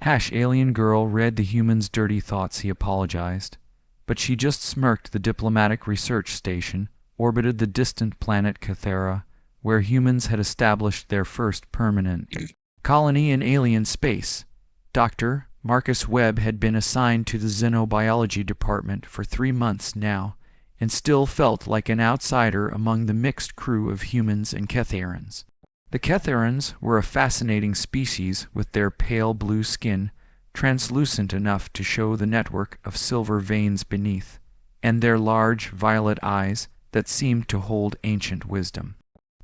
Alien girl read the human's dirty thoughts, he apologized. But she just smirked. The diplomatic research station orbited the distant planet Cathera, where humans had established their first permanent colony in alien space. Dr. Marcus Webb had been assigned to the xenobiology department for 3 months now, and still felt like an outsider among the mixed crew of humans and Catherans. The Catherans were a fascinating species with their pale blue skin, translucent enough to show the network of silver veins beneath, and their large violet eyes that seemed to hold ancient wisdom.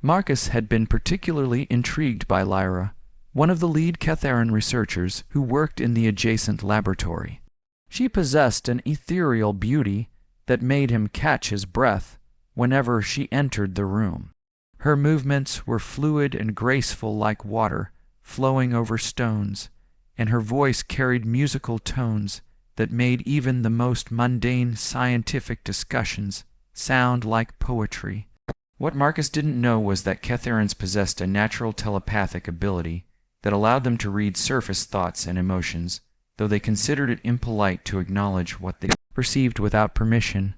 Marcus had been particularly intrigued by Lyra, one of the lead Catheran researchers who worked in the adjacent laboratory. She possessed an ethereal beauty that made him catch his breath whenever she entered the room. Her movements were fluid and graceful like water flowing over stones, and her voice carried musical tones that made even the most mundane scientific discussions sound like poetry. What Marcus didn't know was that Catherans possessed a natural telepathic ability that allowed them to read surface thoughts and emotions, though they considered it impolite to acknowledge what they perceived without permission.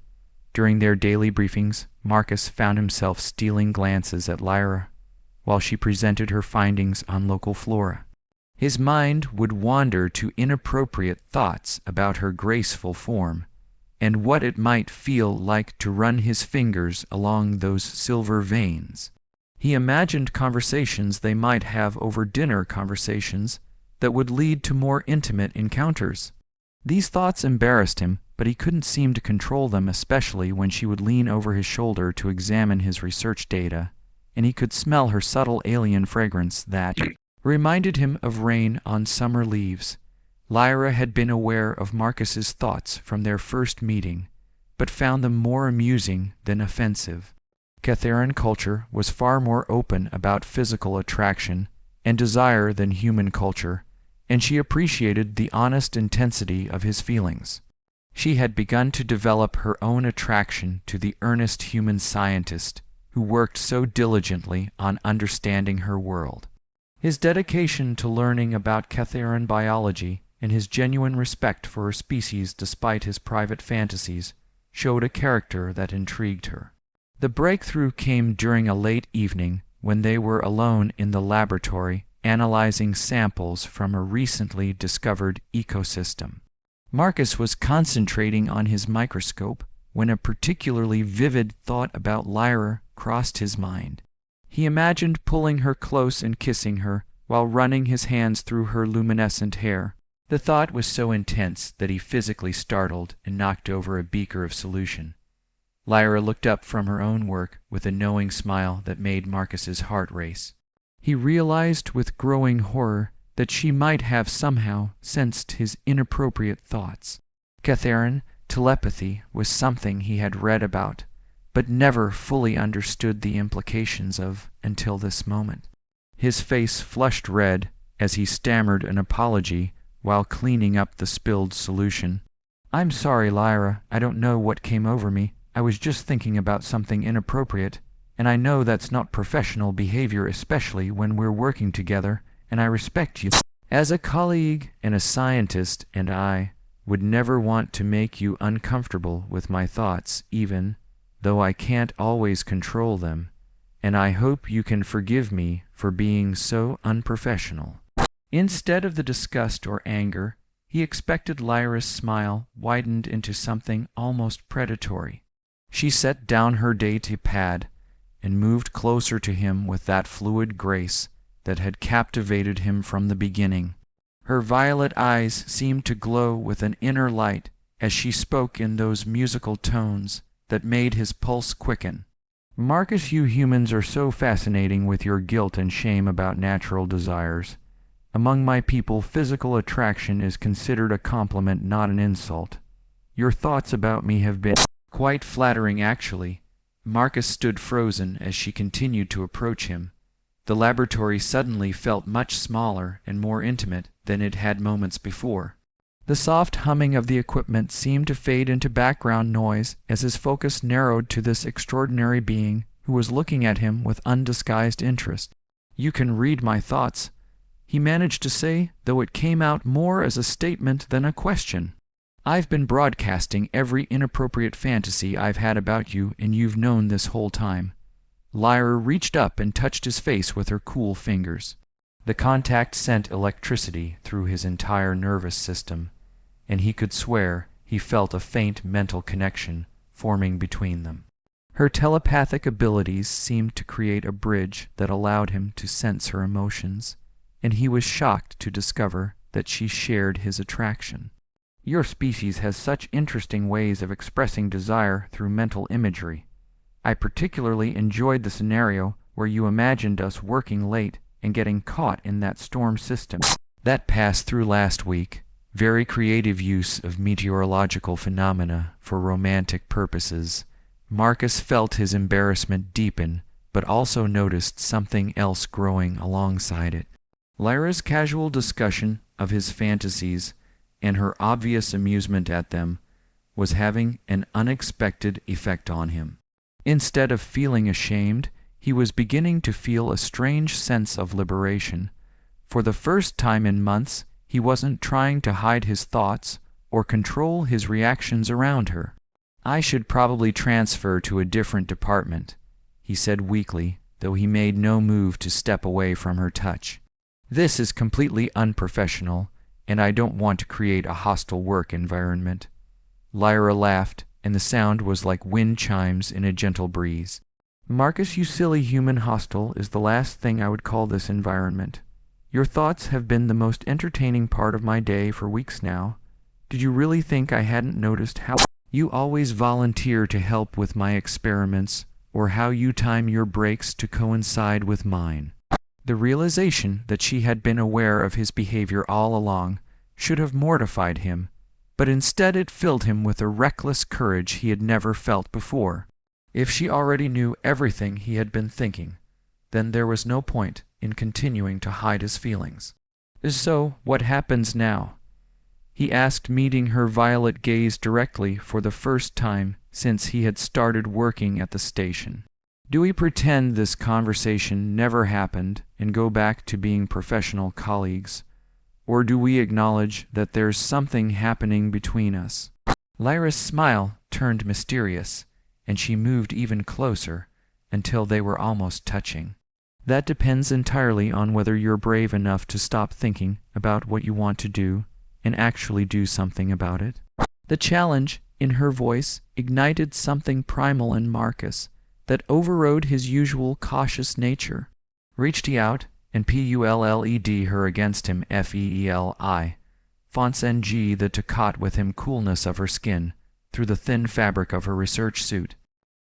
During their daily briefings, Marcus found himself stealing glances at Lyra while she presented her findings on local flora. His mind would wander to inappropriate thoughts about her graceful form and what it might feel like to run his fingers along those silver veins. He imagined conversations they might have over dinner, conversations that would lead to more intimate encounters. These thoughts embarrassed him, but he couldn't seem to control them, especially when she would lean over his shoulder to examine his research data, and he could smell her subtle alien fragrance that reminded him of rain on summer leaves. Lyra had been aware of Marcus's thoughts from their first meeting, but found them more amusing than offensive. Catheran culture was far more open about physical attraction and desire than human culture, and she appreciated the honest intensity of his feelings. She had begun to develop her own attraction to the earnest human scientist who worked so diligently on understanding her world. His dedication to learning about Catheran biology and his genuine respect for her species despite his private fantasies showed a character that intrigued her. The breakthrough came during a late evening when they were alone in the laboratory analyzing samples from a recently discovered ecosystem. Marcus was concentrating on his microscope when a particularly vivid thought about Lyra crossed his mind. He imagined pulling her close and kissing her while running his hands through her luminescent hair. The thought was so intense that he physically startled and knocked over a beaker of solution. Lyra looked up from her own work with a knowing smile that made Marcus's heart race. He realized with growing horror that she might have somehow sensed his inappropriate thoughts. Catheran telepathy was something he had read about, but never fully understood the implications of until this moment. His face flushed red as he stammered an apology while cleaning up the spilled solution. "I'm sorry, Lyra. I don't know what came over me. I was just thinking about something inappropriate, and I know that's not professional behavior, especially when we're working together, and I respect you as a colleague and a scientist, and I would never want to make you uncomfortable with my thoughts, even though I can't always control them, and I hope you can forgive me for being so unprofessional." Instead of the disgust or anger, he expected Lyra's smile widened into something almost predatory. She set down her data pad and moved closer to him with that fluid grace that had captivated him from the beginning. Her violet eyes seemed to glow with an inner light as she spoke in those musical tones that made his pulse quicken. "Marcus, you humans are so fascinating with your guilt and shame about natural desires. Among my people, physical attraction is considered a compliment, not an insult. Your thoughts about me have been quite flattering, actually." Marcus stood frozen as she continued to approach him. The laboratory suddenly felt much smaller and more intimate than it had moments before. The soft humming of the equipment seemed to fade into background noise as his focus narrowed to this extraordinary being who was looking at him with undisguised interest. "You can read my thoughts," he managed to say, though it came out more as a statement than a question. "I've been broadcasting every inappropriate fantasy I've had about you, and you've known this whole time." Lyra reached up and touched his face with her cool fingers. The contact sent electricity through his entire nervous system, and he could swear he felt a faint mental connection forming between them. Her telepathic abilities seemed to create a bridge that allowed him to sense her emotions, and he was shocked to discover that she shared his attraction. "Your species has such interesting ways of expressing desire through mental imagery. I particularly enjoyed the scenario where you imagined us working late and getting caught in that storm system. That passed through last week. Very creative use of meteorological phenomena for romantic purposes." Marcus felt his embarrassment deepen, but also noticed something else growing alongside it. Lyra's casual discussion of his fantasies and her obvious amusement at them was having an unexpected effect on him. Instead of feeling ashamed, he was beginning to feel a strange sense of liberation. For the first time in months, he wasn't trying to hide his thoughts or control his reactions around her. "I should probably transfer to a different department," he said weakly, though he made no move to step away from her touch. "This is completely unprofessional, and I don't want to create a hostile work environment." Lyra laughed, and the sound was like wind chimes in a gentle breeze. "Marcus, you silly human, hostile is the last thing I would call this environment. Your thoughts have been the most entertaining part of my day for weeks now. Did you really think I hadn't noticed how you always volunteer to help with my experiments, or how you time your breaks to coincide with mine?" The realization that she had been aware of his behavior all along should have mortified him, but instead it filled him with a reckless courage he had never felt before. If she already knew everything he had been thinking, then there was no point in continuing to hide his feelings. "So, what happens now?" he asked, meeting her violet gaze directly for the first time since he had started working at the station. "Do we pretend this conversation never happened and go back to being professional colleagues? Or do we acknowledge that there's something happening between us?" Lyra's smile turned mysterious, and she moved even closer until they were almost touching. "That depends entirely on whether you're brave enough to stop thinking about what you want to do and actually do something about it." The challenge in her voice ignited something primal in Marcus that overrode his usual cautious nature. Reached he out and pulled her against him feeli, fonts ng the to caught with him coolness of her skin through the thin fabric of her research suit.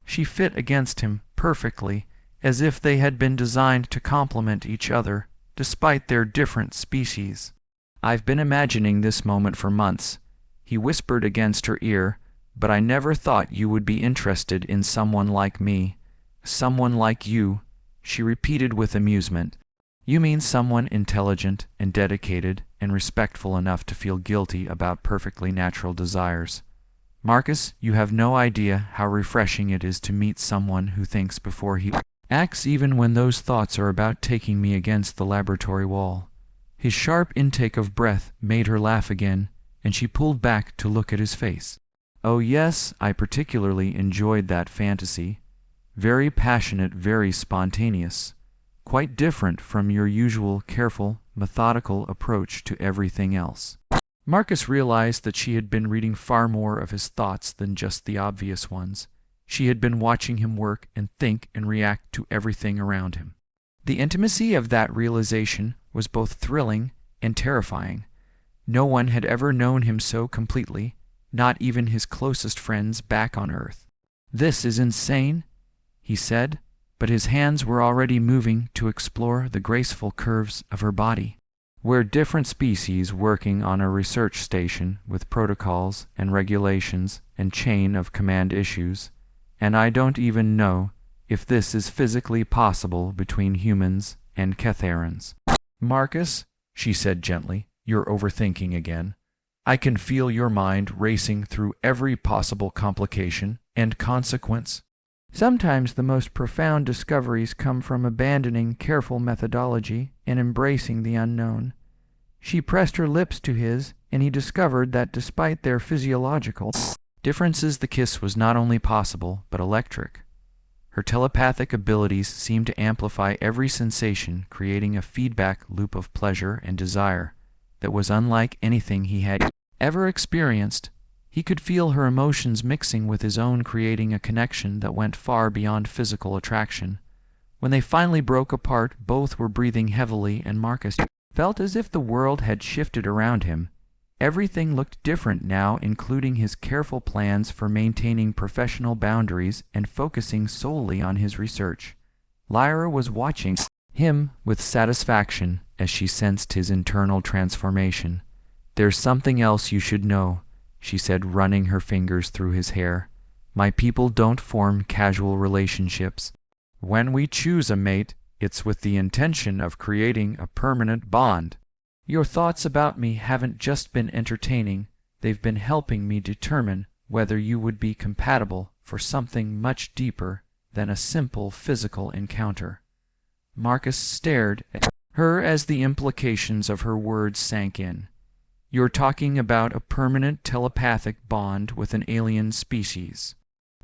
She fit against him perfectly, as if they had been designed to complement each other, despite their different species. "I've been imagining this moment for months," he whispered against her ear, "but I never thought you would be interested in someone like me." "Someone like you," she repeated with amusement. "You mean someone intelligent and dedicated and respectful enough to feel guilty about perfectly natural desires. Marcus, you have no idea how refreshing it is to meet someone who thinks before he acts, even when those thoughts are about taking me against the laboratory wall." His sharp intake of breath made her laugh again, and she pulled back to look at his face. "Oh yes, I particularly enjoyed that fantasy. Very passionate, very spontaneous. Quite different from your usual careful, methodical approach to everything else." Marcus realized that she had been reading far more of his thoughts than just the obvious ones. She had been watching him work and think and react to everything around him. The intimacy of that realization was both thrilling and terrifying. No one had ever known him so completely, not even his closest friends back on Earth. "This is insane," he said, but his hands were already moving to explore the graceful curves of her body. "We're different species working on a research station with protocols and regulations and chain of command issues, and I don't even know if this is physically possible between humans and Catharans." "Marcus," she said gently, "you're overthinking again. I can feel your mind racing through every possible complication and consequence." Sometimes the most profound discoveries come from abandoning careful methodology and embracing the unknown. She pressed her lips to his, and he discovered that despite their physiological differences, the kiss was not only possible, but electric. Her telepathic abilities seemed to amplify every sensation, creating a feedback loop of pleasure and desire that was unlike anything he had ever experienced. He could feel her emotions mixing with his own, creating a connection that went far beyond physical attraction. When they finally broke apart, both were breathing heavily, and Marcus felt as if the world had shifted around him. Everything looked different now, including his careful plans for maintaining professional boundaries and focusing solely on his research. Lyra was watching him with satisfaction as she sensed his internal transformation. "There's something else you should know," she said, running her fingers through his hair. "My people don't form casual relationships. When we choose a mate, it's with the intention of creating a permanent bond. Your thoughts about me haven't just been entertaining, they've been helping me determine whether you would be compatible for something much deeper than a simple physical encounter." Marcus stared at her as the implications of her words sank in. "You're talking about a permanent telepathic bond with an alien species.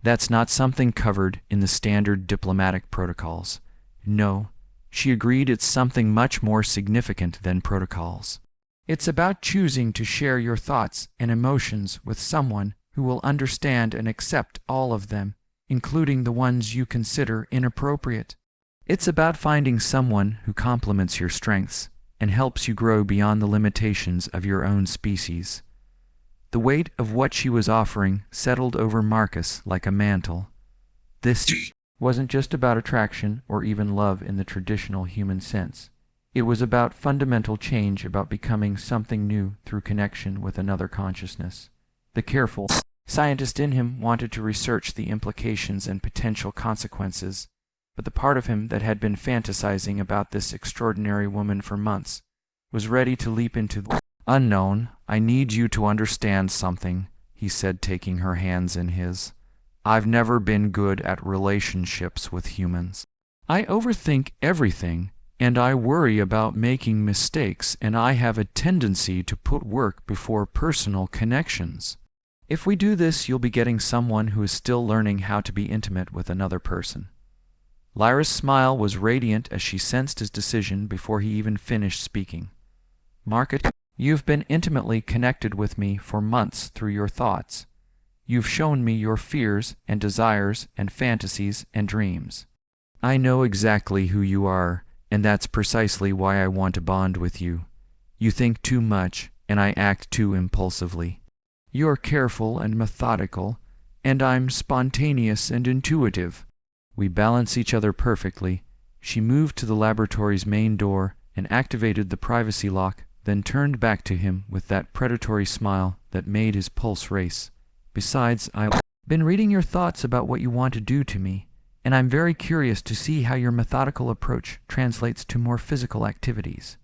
That's not something covered in the standard diplomatic protocols." "No," she agreed, "it's something much more significant than protocols. It's about choosing to share your thoughts and emotions with someone who will understand and accept all of them, including the ones you consider inappropriate. It's about finding someone who complements your strengths and helps you grow beyond the limitations of your own species." The weight of what she was offering settled over Marcus like a mantle. This wasn't just about attraction or even love in the traditional human sense. It was about fundamental change, about becoming something new through connection with another consciousness. The careful scientist in him wanted to research the implications and potential consequences, but the part of him that had been fantasizing about this extraordinary woman for months was ready to leap into the unknown. "I need you to understand something," he said, taking her hands in his. "I've never been good at relationships with humans. I overthink everything, and I worry about making mistakes, and I have a tendency to put work before personal connections. If we do this, you'll be getting someone who is still learning how to be intimate with another person." Lyra's smile was radiant as she sensed his decision before he even finished speaking. "Marcus, you've been intimately connected with me for months through your thoughts. You've shown me your fears and desires and fantasies and dreams. I know exactly who you are, and that's precisely why I want to bond with you. You think too much, and I act too impulsively. You're careful and methodical, and I'm spontaneous and intuitive. We balance each other perfectly." She moved to the laboratory's main door and activated the privacy lock, then turned back to him with that predatory smile that made his pulse race. "Besides, I've been reading your thoughts about what you want to do to me, and I'm very curious to see how your methodical approach translates to more physical activities."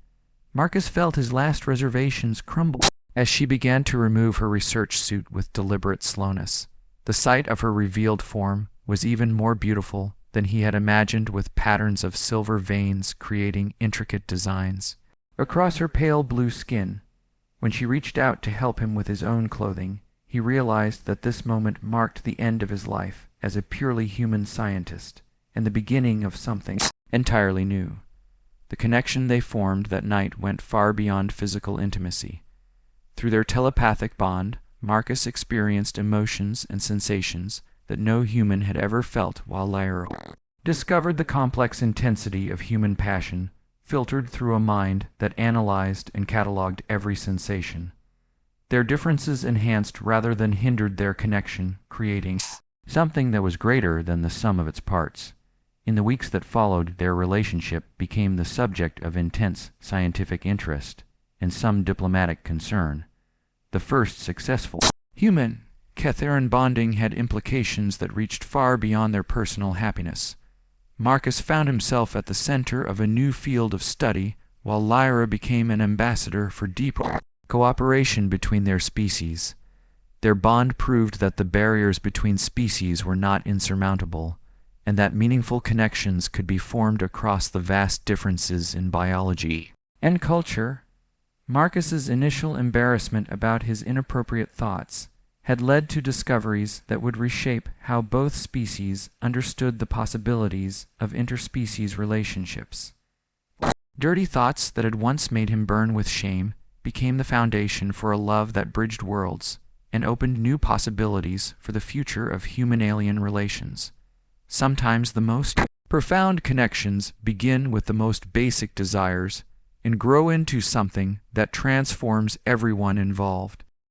Marcus felt his last reservations crumble as she began to remove her research suit with deliberate slowness. The sight of her revealed form was even more beautiful than he had imagined, with patterns of silver veins creating intricate designs across her pale blue skin. When she reached out to help him with his own clothing, he realized that this moment marked the end of his life as a purely human scientist and the beginning of something entirely new. The connection they formed that night went far beyond physical intimacy. Through their telepathic bond, Marcus experienced emotions and sensations that no human had ever felt, while Lyra discovered the complex intensity of human passion, filtered through a mind that analyzed and cataloged every sensation. Their differences enhanced rather than hindered their connection, creating something that was greater than the sum of its parts. In the weeks that followed, their relationship became the subject of intense scientific interest and some diplomatic concern. The first successful human Catharan bonding had implications that reached far beyond their personal happiness. Marcus found himself at the center of a new field of study, while Lyra became an ambassador for deeper cooperation between their species. Their bond proved that the barriers between species were not insurmountable, and that meaningful connections could be formed across the vast differences in biology and culture. Marcus's initial embarrassment about his inappropriate thoughts had led to discoveries that would reshape how both species understood the possibilities of interspecies relationships. Dirty thoughts that had once made him burn with shame became the foundation for a love that bridged worlds and opened new possibilities for the future of human-alien relations. Sometimes the most profound connections begin with the most basic desires and grow into something that transforms everyone involved.